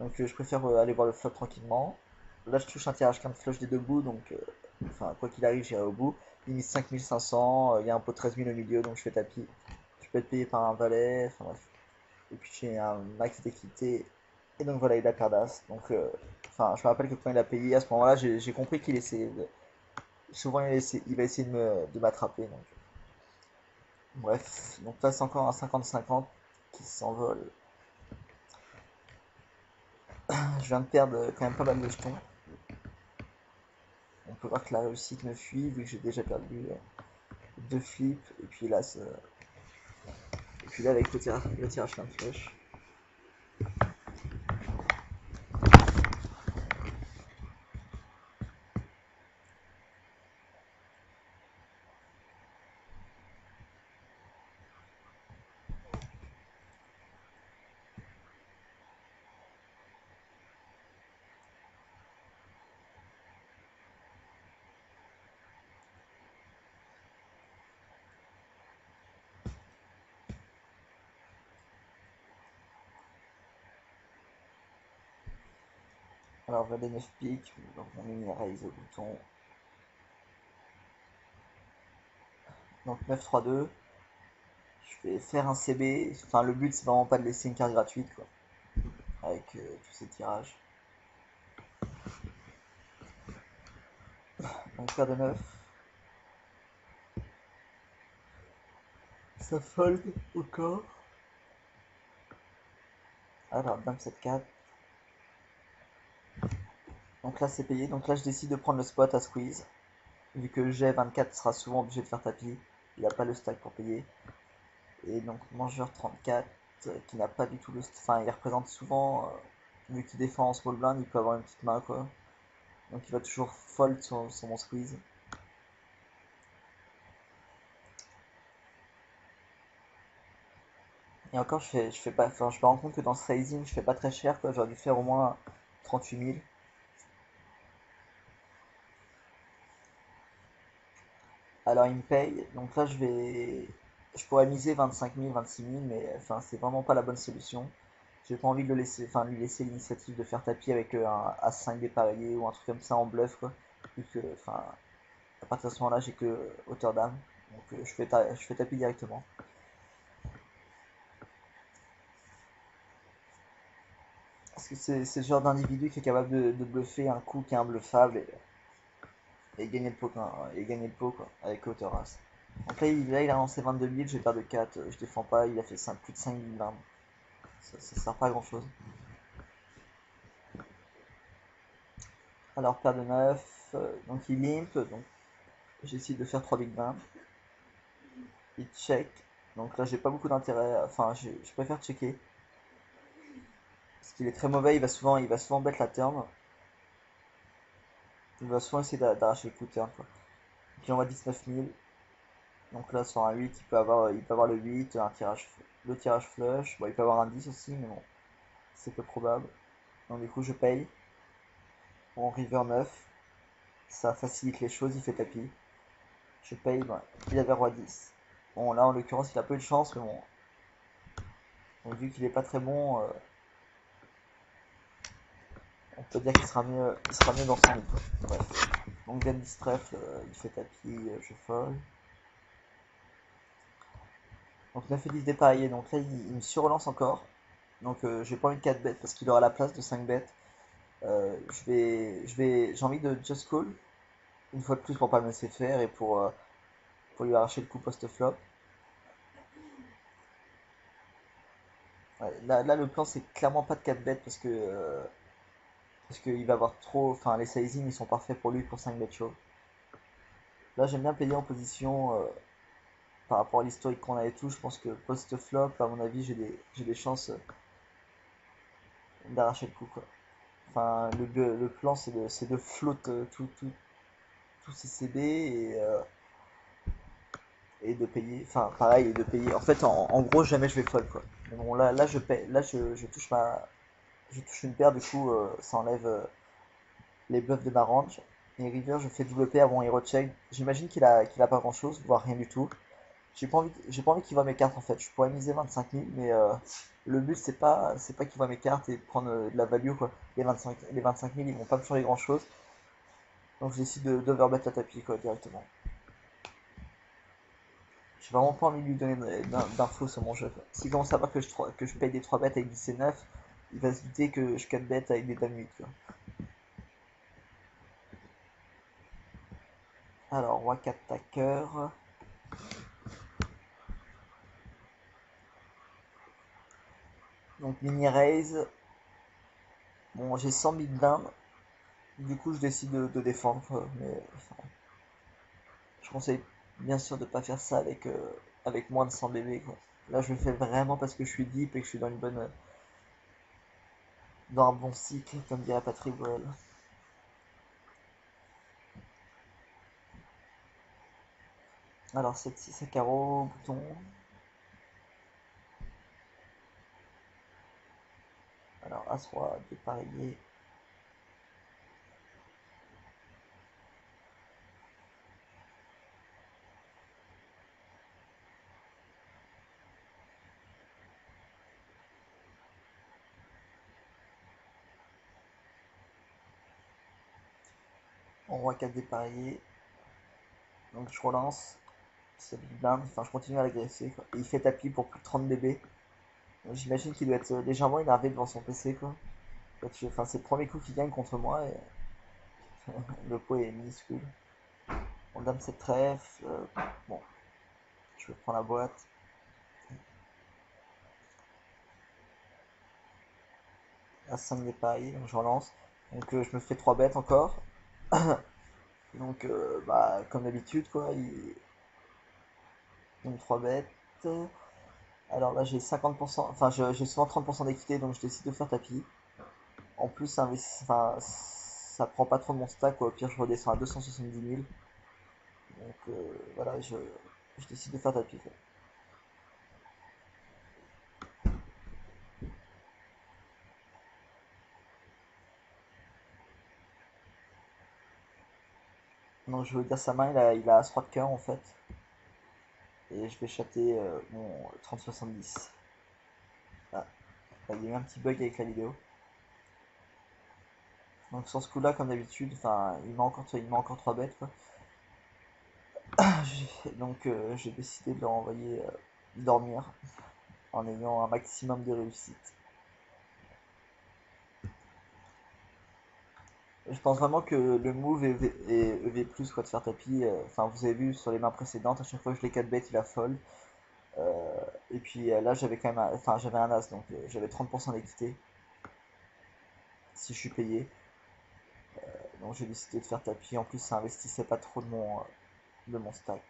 Speaker 1: Donc je préfère aller voir le flop tranquillement. Là je touche un tirage 15 flush des deux bouts, donc enfin quoi qu'il arrive j'irai au bout. Limite 5500, il y a un pot de 13 000 au milieu, donc je fais tapis. Je peux être payé par un valet, enfin bref. Et puis j'ai un max d'équité. Et donc voilà, il a paire d'as. Donc enfin je me rappelle que quand il a payé, à ce moment-là, j'ai compris qu'il essayait souvent il va essayer de m'attraper. Donc bref, donc là c'est encore un 50-50 qui s'envole. Je viens de perdre quand même pas mal de jetons. On peut voir que la réussite me fuit vu que j'ai déjà perdu deux flips. Et puis là avec le tirage plein de flèches. Alors valet 9 piques, donc on met une raise au bouton. Donc 9-3-2. Je vais faire un CB. Enfin le but c'est vraiment pas de laisser une carte gratuite quoi. Avec tous ces tirages. Donc paire de 9. Ça fold au corps. Alors dame 7-4. Donc là c'est payé, donc là je décide de prendre le spot à squeeze. Vu que G24 sera souvent obligé de faire tapis, il n'a pas le stack pour payer. Et donc mangeur 34 qui n'a pas du tout le... Enfin il représente souvent, vu qu'il défend en small blind, il peut avoir une petite main quoi. Donc il va toujours fold sur mon squeeze. Et encore je fais pas... Enfin je me rends compte que dans ce raising je fais pas très cher quoi, j'aurais dû faire au moins 38 000. Alors il me paye, donc là je pourrais miser 25 000, 26 000, mais enfin c'est vraiment pas la bonne solution. J'ai pas envie de le laisser, enfin lui laisser l'initiative de faire tapis avec un As-5 dépareillé ou un truc comme ça en bluff quoi. Vu que, enfin, à partir de ce moment-là j'ai que hauteur d'âme, donc je fais tapis directement. Parce que c'est ce genre d'individu qui est capable de bluffer un coup qui est imbluffable et gagner le pot, et gagner le pot quoi, avec hauteur As. Donc là il a lancé 22 000, j'ai perdu 4, je défends pas, il a fait plus de 5 000 d'âme. Ça sert pas à grand chose. Alors paire de 9, donc il limp, donc j'essaie de faire 3 big blinds. Il check, donc là j'ai pas beaucoup d'intérêt, enfin je préfère checker. Parce qu'il est très mauvais, il va souvent bet la turn. Il va souvent essayer d'arracher le coup de turn quoi. Donc il envoie 19 000. Donc là sur un 8 il peut avoir le 8, le tirage flush. Bon il peut avoir un 10 aussi mais bon c'est peu probable. Donc du coup je paye. En river 9. Ça facilite les choses, il fait tapis. Je paye, ben, il avait roi 10. Bon là en l'occurrence il a peu de chance mais bon. Donc, vu qu'il est pas très bon, on peut dire il sera mieux dans son lit. Bref. Donc Game Distref, il fait tapis, je fold. Donc 9 et 10 dépareillés, donc là il me surrelance encore. Donc j'ai pas envie de 4 bêtes parce qu'il aura la place de 5 bêtes. J'ai envie de just call une fois de plus pour pas me laisser faire et pour lui arracher le coup post-flop. Ouais, là le plan c'est clairement pas de 4 bêtes parce qu'il va avoir trop. Enfin les sizing ils sont parfaits pour lui pour 5 bêtes show. Là j'aime bien payer en position par rapport à l'historique qu'on a et tout. Je pense que post-flop, à mon avis, j'ai des chances d'arracher le coup quoi. Enfin le plan c'est de float tous ces CD et de payer. Enfin pareil et de payer. En fait en gros jamais je vais fold quoi. Mais bon là je paie, là je touche une paire du coup ça enlève les bluffs de ma range. Et river je fais double pair avant hero check. J'imagine qu'il a pas grand chose, voire rien du tout. J'ai pas envie qu'il voit mes cartes en fait. Je pourrais miser 25 000, mais le but c'est pas qu'il voit mes cartes et prendre de la value quoi. Les 25 000 ils vont pas me changer grand chose. Donc je décide d'overbet la tapis quoi directement. J'ai vraiment pas envie de lui donner d'infos sur mon jeu. S'il commence à voir que je paye des 3 bêtes avec 10 et 9, il va se douter que je 4 bêtes avec des dames 8 quoi. Alors roi 4 tacker. Donc mini raise. Bon j'ai 100 big blindes. Du coup je décide de défendre. Mais enfin, je conseille bien sûr de pas faire ça avec moins de 100 bébés quoi. Là je le fais vraiment parce que je suis deep et que je suis dans un bon cycle comme dirait Patrick Boel. Alors 7-6 à carreau, bouton. Alors As-Roi dépareillé. On Roi 4 dépareillé. Donc je relance. C'est Big Blind. Enfin je continue à l'agresser quoi. Et il fait tapis pour plus de 30 bébés. J'imagine qu'il doit être légèrement énervé devant son PC quoi. Enfin c'est le premier coup qu'il gagne contre moi et le pot est minuscule. On dame cette trèfle. Bon, je prends la boîte. As 5 dépareillé, donc je relance. Donc je me fais 3 bêtes encore. Donc bah comme d'habitude quoi, donc 3 bêtes. Alors là j'ai 50%, enfin j'ai souvent 30% d'équité donc je décide de faire tapis. En plus enfin, ça prend pas trop de mon stack quoi. Au pire je redescends à 270 000. Donc voilà je décide de faire tapis quoi. Donc je veux dire sa main il a As-Roi de cœur en fait. Et je vais chatter mon 30-70. Ah, il y a eu un petit bug avec la vidéo. Donc sur ce coup là comme d'habitude, enfin il m'a encore 3 bêtes quoi. Donc j'ai décidé de leur envoyer dormir en ayant un maximum de réussite. Je pense vraiment que le move est EV+, quoi, de faire tapis. Enfin, vous avez vu sur les mains précédentes, à chaque fois que je les 4 bêtes, il a fold. Et puis là, j'avais quand même enfin, j'avais un as, donc j'avais 30% d'équité si je suis payé. Donc j'ai décidé de faire tapis. En plus, ça investissait pas trop de mon stack.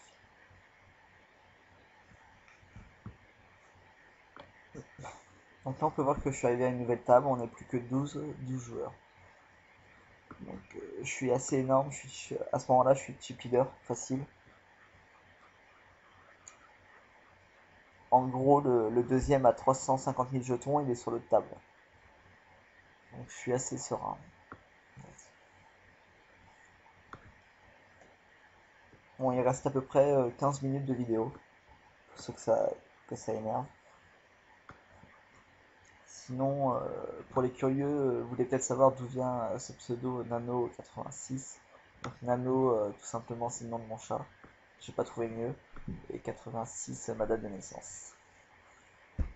Speaker 1: Donc là, on peut voir que je suis arrivé à une nouvelle table. On n'est plus que 12 joueurs. Donc je suis assez énorme. À ce moment-là, je suis chip leader facile. En gros, le deuxième à 350 000 jetons, il est sur l'autre table. Donc je suis assez serein. Bon, il reste à peu près 15 minutes de vidéo, pour ceux que ça énerve. Sinon, pour les curieux, vous voulez peut-être savoir d'où vient ce pseudo Nano86. Donc Nano, tout simplement, c'est le nom de mon chat. J'ai pas trouvé mieux. Et 86, ma date de naissance. Donc,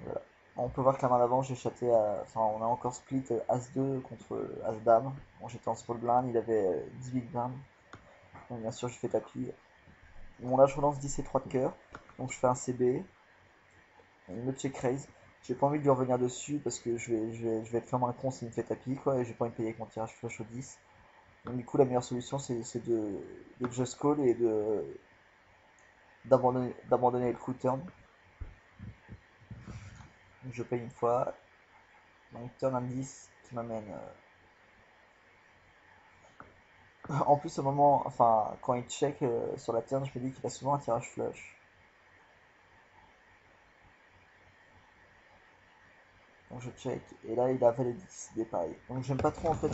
Speaker 1: voilà. On peut voir que la main d'avant, j'ai chaté enfin, on a encore split As-2 contre As-Dame. Bon, j'étais en small blind, il avait 10 big blind. Donc bien sûr, je fais tapis. Bon, là, je relance 10 et 3 de cœur. Donc je fais un CB. Il me check raise. J'ai pas envie de lui revenir dessus parce que je vais être comme un con s'il me fait tapis quoi et j'ai pas envie de payer avec mon tirage flush au 10. Donc du coup la meilleure solution c'est de just call et d'abandonner le coup turn. Donc je paye une fois. Donc turn indice qui m'amène. En plus au moment, enfin quand il check sur la turn je me dis qu'il a souvent un tirage flush. Donc je check et là il a valet 10 des pareils. Donc j'aime pas trop en fait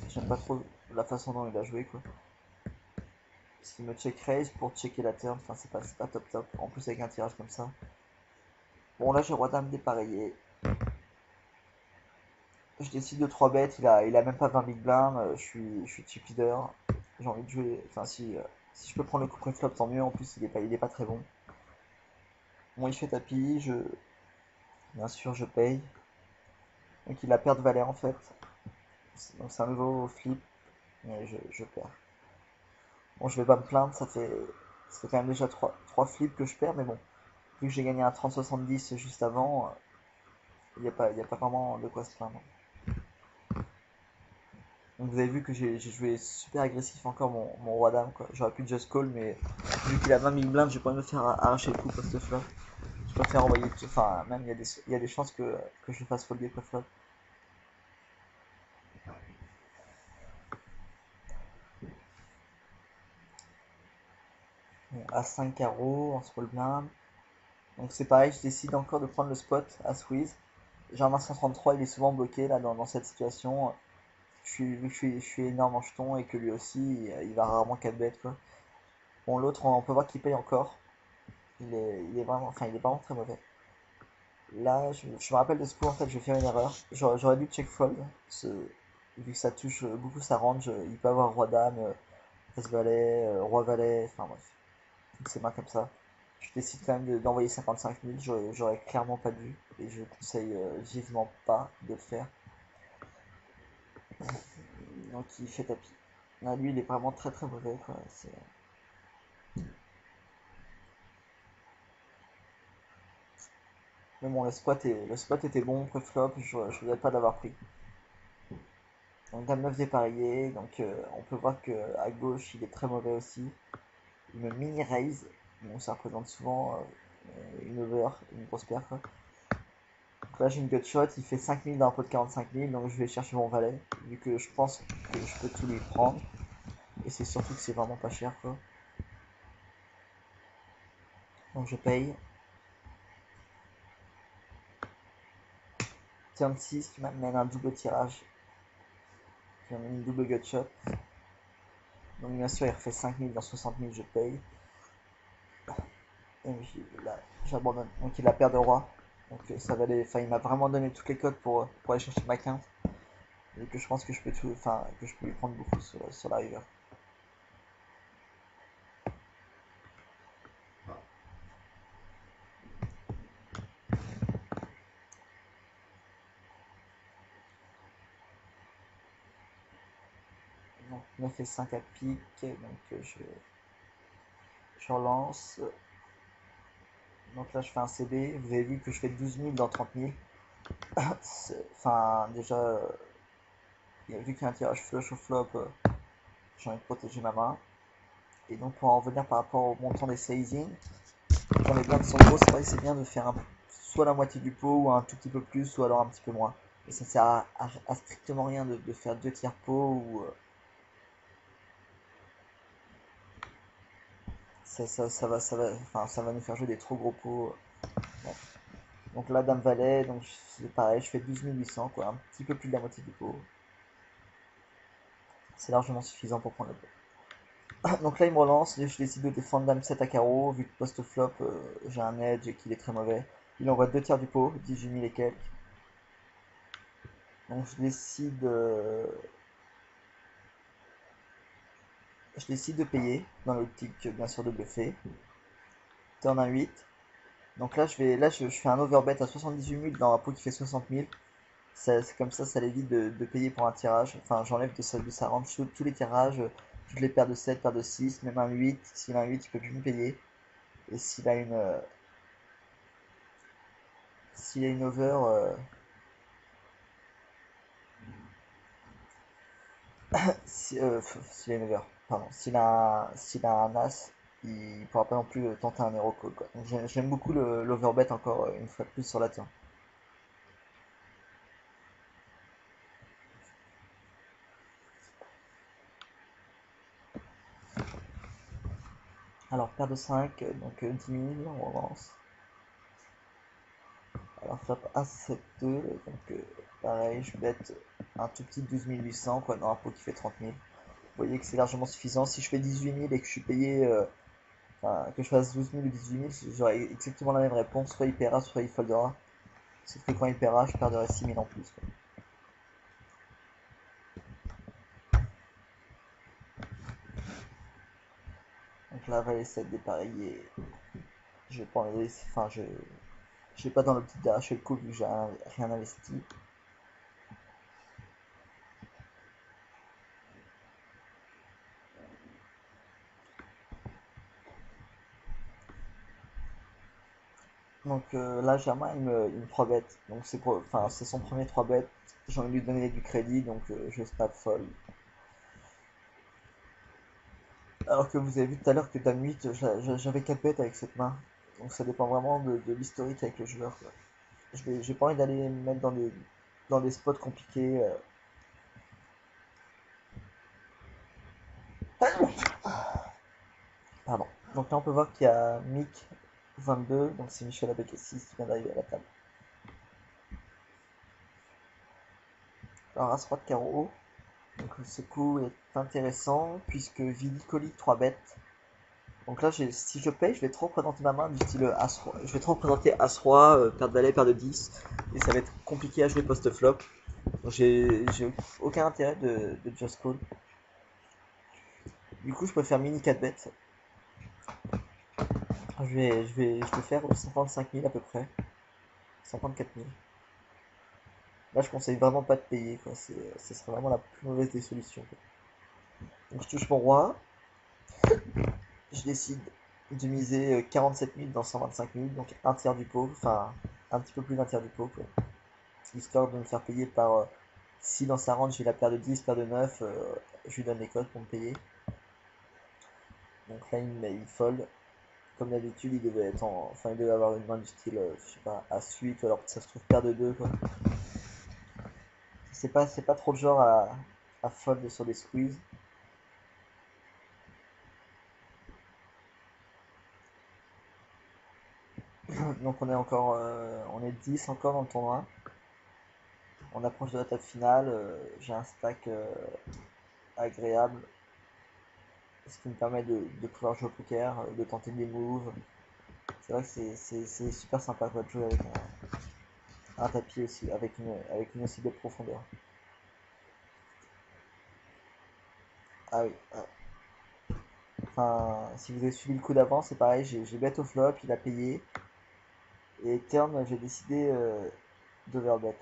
Speaker 1: j'aime pas trop la façon dont il a joué quoi. Parce qu'il me check raise pour checker la turn, enfin c'est pas top top, en plus avec un tirage comme ça. Bon là j'ai roi dame dépareillé, je décide de 3 bêtes, il a même pas 20 big blind, je suis chip leader, j'ai envie de jouer, enfin si je peux prendre le coup pré-flop tant mieux, en plus il est pas très bon. Bon il fait tapis, bien sûr je paye, donc il a perdu valet en fait, donc c'est un nouveau flip, mais je perds. Bon je vais pas me plaindre, ça fait quand même déjà 3 flips que je perds, mais bon, vu que j'ai gagné un 30-70 juste avant, il y a pas vraiment de quoi se plaindre. Donc vous avez vu que j'ai joué super agressif encore mon roi dame quoi. J'aurais pu just call mais vu qu'il a 20 000 blindes, j'ai pas envie de me faire arracher le coup post flop. Je préfère envoyer tout, enfin même il y a des chances que je le fasse folder post flop. Bon, à 5 carreaux en small blind. Donc c'est pareil, je décide encore de prendre le spot à squeeze. J'ai un 133, il est souvent bloqué là dans cette situation. Vu que je suis énorme en jeton et que lui aussi il va rarement 4 bêtes quoi. Bon l'autre on peut voir qu'il paye encore. Il est vraiment très mauvais. Là, je me rappelle de ce coup, en fait, je vais faire une erreur. J'aurais dû check fold, vu que ça touche beaucoup sa range. Il peut avoir roi-dame, as-valet, roi-valet, enfin bref, toutes ces mains comme ça. Je décide quand même d'envoyer 55 000, j'aurais clairement pas dû, et je conseille vivement pas de le faire. Donc il fait tapis. Là, lui, il est vraiment très très mauvais, quoi. Mais bon, le spot était bon, pré-flop, je regrette pas d'avoir pris. Donc dame 9 dépareillé, donc on peut voir que à gauche il est très mauvais aussi. Il me mini raise, donc ça représente souvent une over, une grosse paire quoi. Donc là j'ai une gut shot, il fait 5000 dans un pot de 45 000, donc je vais chercher mon valet, vu que je pense que je peux tout lui prendre. Et c'est surtout que c'est vraiment pas cher quoi. Donc je paye. Turn 6 qui m'amène un double tirage, qui m'amène une double gut shot. Donc bien sûr il refait 5000 dans 60 000, je paye. Et là j'abandonne. Donc il a paire de roi. Donc ça valait, enfin il m'a vraiment donné toutes les codes pour aller chercher ma quinte. Et que je pense que je peux tout, enfin que je peux lui prendre beaucoup sur la river. Donc 9 et 5 à pique, donc je relance. Donc là je fais un CB, vous avez vu que je fais 12 000 dans 30 000. Enfin déjà, vu qu'il y a un tirage flush au flop, j'ai envie de protéger ma main. Et donc pour en revenir par rapport au montant des sizing, quand les blindes sont grosses, c'est vrai que c'est bien de faire soit la moitié du pot ou un tout petit peu plus ou alors un petit peu moins. Et ça sert à strictement rien de faire deux tiers pot ou enfin, ça va nous faire jouer des trop gros pots. Bon. Donc là, dame valet, donc c'est pareil, je fais 12 800 quoi, un petit peu plus de la moitié du pot. C'est largement suffisant pour prendre le pot. Donc là, il me relance, je décide de défendre dame 7 à carreau, vu que post-flop, j'ai un edge et qu'il est très mauvais. Il envoie deux tiers du pot, 18 000 et quelques. Donc je décide de payer, dans l'optique bien sûr de bluffer. Turn un 8. Donc là je fais un overbet à 78 000 dans un pot qui fait 60 000. C'est comme ça l'évite de payer pour un tirage. Enfin, j'enlève de sa range tous les tirages, toutes les paires de 7, paires de 6, même un 8. S'il a un 8, il peut plus me payer. Et s'il a une over, s'il a une over, pardon, s'il a un as, il pourra pas non plus tenter un hero call, quoi. Donc j'aime beaucoup l'overbet encore une fois de plus sur la turn. Alors, paire de 5, donc 10 000, on avance. Alors, flop A7-2, donc pareil, je bête un tout petit 12 800, quoi, dans un pot qui fait 30 000. Vous voyez que c'est largement suffisant. Si je fais 18 000 et que je suis payé, enfin, que je fasse 12 000 ou 18 000, j'aurai exactement la même réponse, soit il paiera, soit il foldera. Sauf que quand il paiera, je perdrai 6 000 en plus, quoi. Donc là, valet 7 dépareillé, je vais pas en laisser, enfin, je vais pas dans l'optique d'arracher le coup vu que j'ai rien investi. Donc là, Germain, il me 3 bet. Donc enfin, c'est son premier 3 bet. J'ai envie de lui donner du crédit, donc je snap fold. Alors que vous avez vu tout à l'heure que Dame 8, j'avais 4 bêtes avec cette main. Donc ça dépend vraiment de l'historique avec le joueur, quoi. J'ai pas envie d'aller me mettre dans des spots compliqués. Pardon. Donc là, on peut voir qu'il y a Mick 22, donc c'est Michel avec 6 qui vient d'arriver à la table. Alors, As-Roi de carreau. Donc ce coup est intéressant puisque Vili colis 3 bêtes. Donc là, si je paye, je vais trop représenter ma main du style As-Roi. Je vais trop représenter As-Roi, paire de valet, paire de 10. Et ça va être compliqué à jouer post-flop. Donc j'ai aucun intérêt de just call. Du coup, je préfère mini 4 bêtes. Je vais faire 55 000 à peu près. 54 000. Là, je conseille vraiment pas de payer, quoi. Ce serait vraiment la plus mauvaise des solutions, quoi. Donc je touche mon roi. Je décide de miser 47 000 dans 125 000, donc un tiers du pot, enfin un petit peu plus d'un tiers du pot, quoi. Histoire de me faire payer par Si dans sa range il a paire de 10, paire de 9, je lui donne les codes pour me payer. Donc là il fold. Comme d'habitude il devait être en. Enfin il devait avoir une main du style, je sais pas, As-8 ou alors ça se trouve paire de 2 quoi. C'est pas trop le genre à fold sur des squeezes. Donc on est 10 encore dans le tournoi. On approche de la table finale. J'ai un stack agréable, ce qui me permet de pouvoir jouer au poker, de tenter des moves. C'est vrai que c'est super sympa quoi, de jouer avec un tapis aussi, avec une aussi belle profondeur. Ah oui, enfin, si vous avez suivi le coup d'avant, c'est pareil, j'ai bet au flop, il a payé, et turn, j'ai décidé d'overbet.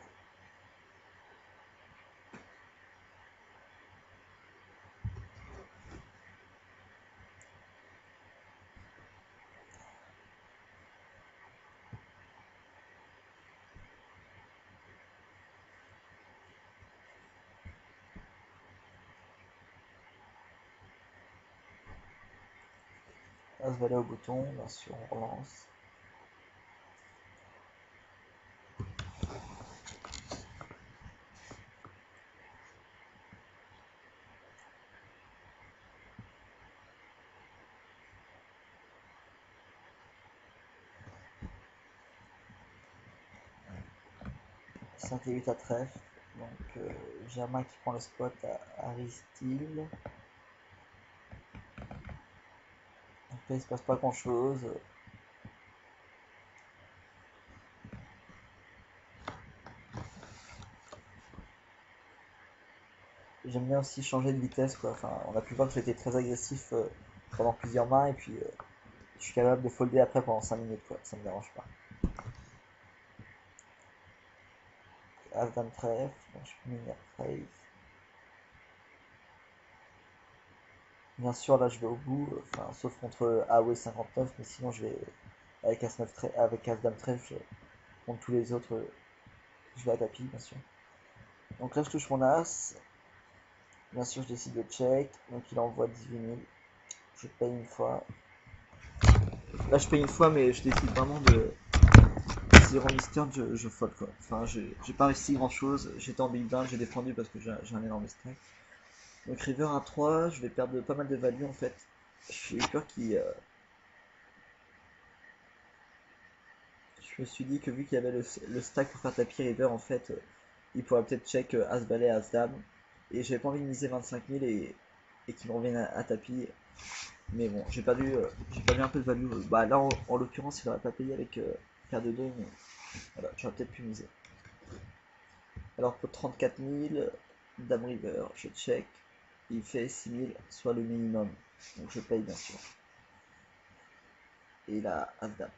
Speaker 1: As valet au bouton, bien sûr, on relance. Cinq et 8 à trèfle, donc Germain qui prend le spot à Aristide. Donc là il se passe pas grand chose. J'aime bien aussi changer de vitesse quoi. Enfin, on a pu voir que j'étais très agressif pendant plusieurs mains et puis je suis capable de folder après pendant 5 minutes quoi. Ça me dérange pas. As dame trèfle, donc je peux miner raise. Bien sûr là je vais au bout, enfin sauf contre AOE 59, mais sinon je vais avec As 9 avec As dame trèfle contre tous les autres, je vais à tapis bien sûr. Donc là je touche mon As, bien sûr je décide de check, donc il envoie 18 000. Je paye une fois. Là je paye une fois mais je décide vraiment de. Si rend turn, je fold quoi. Enfin, j'ai pas réussi grand chose. J'étais en big blind, j'ai défendu parce que j'ai un énorme stack. Donc river à 3, je vais perdre pas mal de value en fait. J'ai eu peur qu'il. Je me suis dit que vu qu'il y avait le stack pour faire tapis river, en fait, il pourrait peut-être check as valet, as dame. Et j'avais pas envie de miser 25 000 et qu'il me revienne à tapis. Mais bon, j'ai perdu un peu de value. Bah là, en l'occurrence, il aurait pas payé avec paire de 2, mais voilà, j'aurais peut-être pu miser. Alors pour 34 000, Dame River, je check. Il fait 6 000, soit le minimum. Donc je paye bien sûr. Et là, As Dame.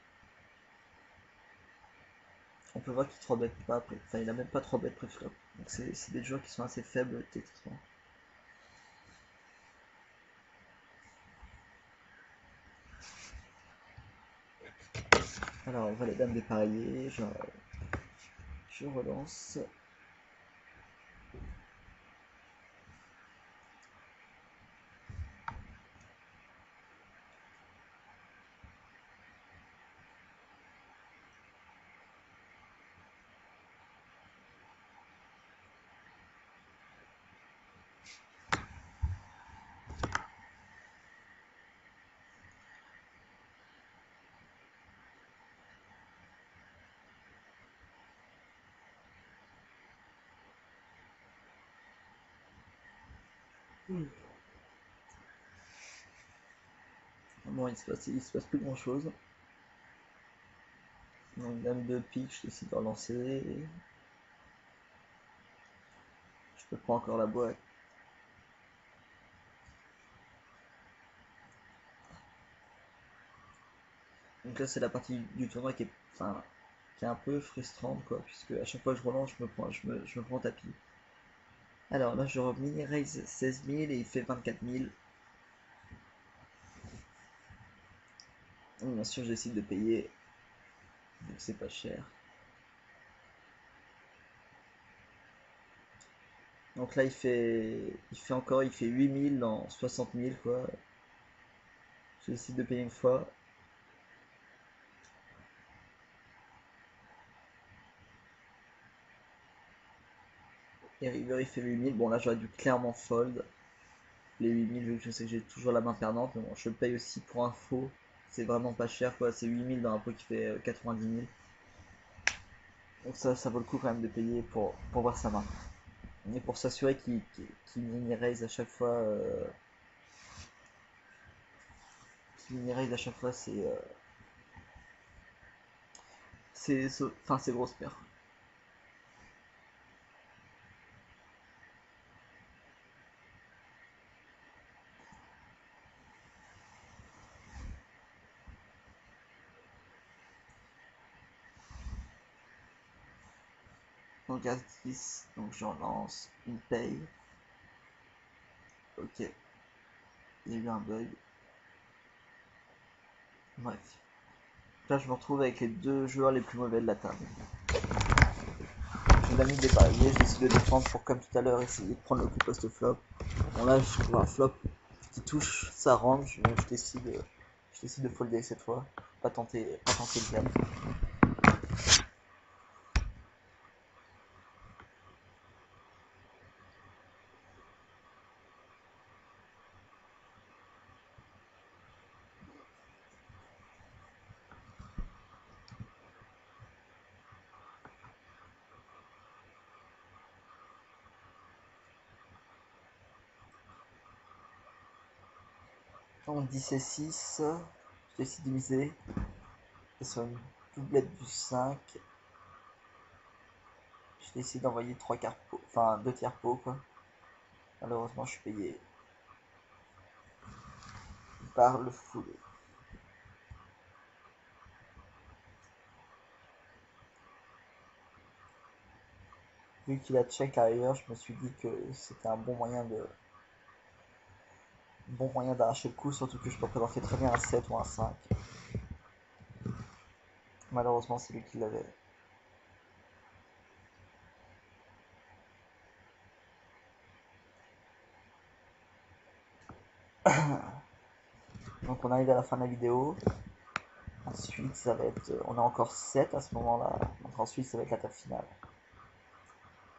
Speaker 1: On peut voir qu'il 3 bet pas après. Enfin, il a même pas 3 bet pré-flop. Donc c'est des joueurs qui sont assez faibles techniquement. Alors on voit les dames dépareillées. Je relance. Bon, il se passe plus grand chose. Donc dame de pique, je décide de relancer. Je peux prendre encore la boîte. Donc là c'est la partie du tournoi enfin, qui est un peu frustrante quoi, puisque à chaque fois que je relance, je me prends tapis. Alors là je mini raise 16 000 et il fait 24 000. Donc bien sûr je décide de payer, donc c'est pas cher. Donc là il fait 8000 dans 60 000 quoi. Je décide de payer une fois. Et River il fait 8000. Bon là j'aurais dû clairement fold les 8000 vu que je sais que j'ai toujours la main perdante. Mais bon, je le paye aussi pour info. C'est vraiment pas cher quoi. C'est 8000 dans un pot qui fait 90 000. Donc ça vaut le coup quand même de payer pour voir sa main. Et pour s'assurer qu'il mini raise à chaque fois. Qu'il mini raise à chaque fois c'est grosse paire. Donc as 10, donc j'en lance, il paye. Ok, il y a eu un bug. Bref. Là je me retrouve avec les deux joueurs les plus mauvais de la table. J'ai l'ami dépareillé, je décide de défendre pour comme tout à l'heure essayer de prendre le coup post-flop. Bon là je trouve un flop qui touche, ça range, donc je décide de folder cette fois. Pas tenter le gamme. Donc 10 et 6, je décide de miser. Et sur une doublette du 5, je décide d'envoyer 3 quarts pot, enfin 2 tiers pot quoi. Malheureusement je suis payé par le full. Vu qu'il a check ailleurs, je me suis dit que c'était un bon moyen d'arracher le coup, surtout que je peux présenter très bien un 7 ou un 5. Malheureusement c'est lui qui l'avait. Donc on arrive à la fin de la vidéo. Ensuite ça va être. On a encore 7 à ce moment-là. Donc ensuite ça va être la table finale.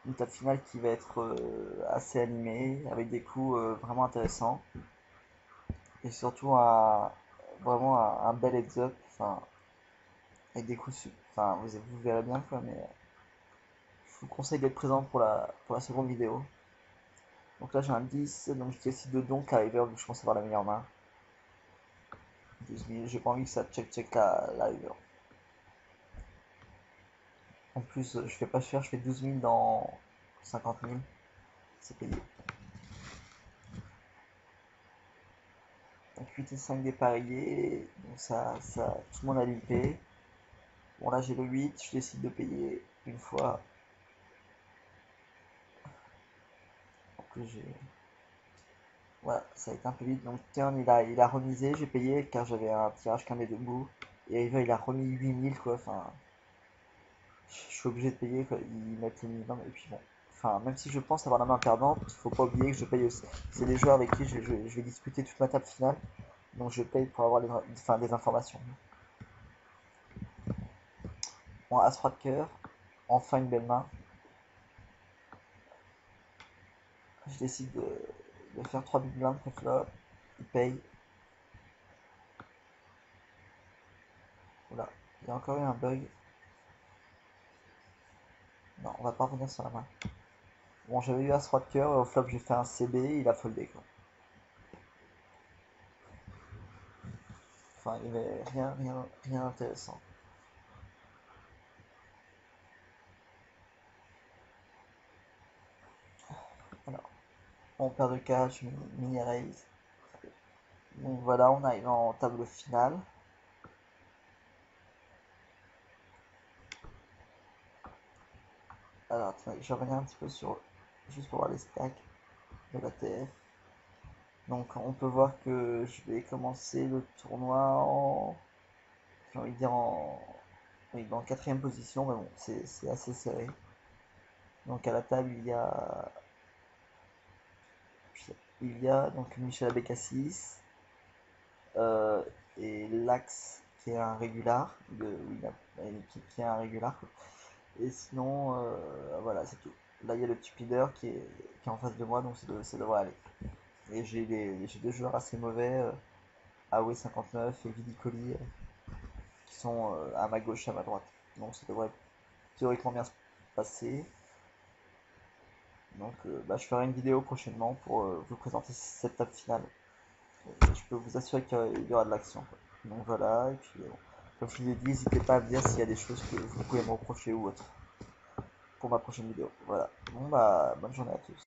Speaker 1: Une table finale qui va être assez animée, avec des coups vraiment intéressants. Et surtout vraiment un bel heads up. Enfin, avec des coups. Enfin, vous verrez bien quoi, mais je vous conseille d'être présent pour la seconde vidéo. Donc là j'ai un 10, donc je décide de donc à river vu que je pense avoir la meilleure main. 12 000, j'ai pas envie que ça check la river. En plus, je fais pas cher, je fais 12 000 dans 50 000. C'est payé. Donc 8 et 5 dépareillés. Donc tout le monde a limpé. Bon là j'ai le 8, je décide de payer une fois. Donc j'ai. Voilà, ça a été un peu vite. Donc turn il a remisé, j'ai payé car j'avais un tirage qu'un des deux bouts. Et River il a remis 8000 quoi. Enfin, je suis obligé de payer quoi. Ils mettent le minimum. Et puis bon. Enfin, même si je pense avoir la main perdante, faut pas oublier que je paye aussi. C'est les joueurs avec qui je vais disputer toute ma table finale. Donc je paye pour avoir des informations. Bon, As-Roi de cœur. Enfin une belle main. Je décide de faire 3 big blinds pré-flop. Il paye. Oula, il y a encore eu un bug. Non, on va pas revenir sur la main. Bon, j'avais eu As-Roi de cœur et au flop j'ai fait un CB, il a foldé quoi. Enfin, il n'y avait rien d'intéressant. Alors, on perd de cash, mini raise. Donc voilà, on arrive en table finale. Alors, attendez, je reviens un petit peu sur. Juste pour voir les stacks de la TF. Donc, on peut voir que je vais commencer le tournoi en. J'ai envie de dire en. Oui, en quatrième position, mais bon, c'est assez serré. Donc, à la table, il y a Il y a donc Michel Abécassis euh, et Lax qui est un régular, qui est un régular. Et sinon, voilà, c'est tout. Là, il y a le petit leader qui est en face de moi, donc ça devrait aller. Et j'ai deux joueurs assez mauvais, AOE59 et Vidicoli, qui sont à ma gauche et à ma droite. Donc ça devrait théoriquement bien se passer. Donc bah, je ferai une vidéo prochainement pour vous présenter cette table finale. Et je peux vous assurer qu'il y aura de l'action, quoi. Donc voilà, et puis comme je vous l'ai dit, n'hésitez pas à me dire s'il y a des choses que vous pouvez me reprocher ou autre pour ma prochaine vidéo. Voilà. Bon bah bonne journée à tous.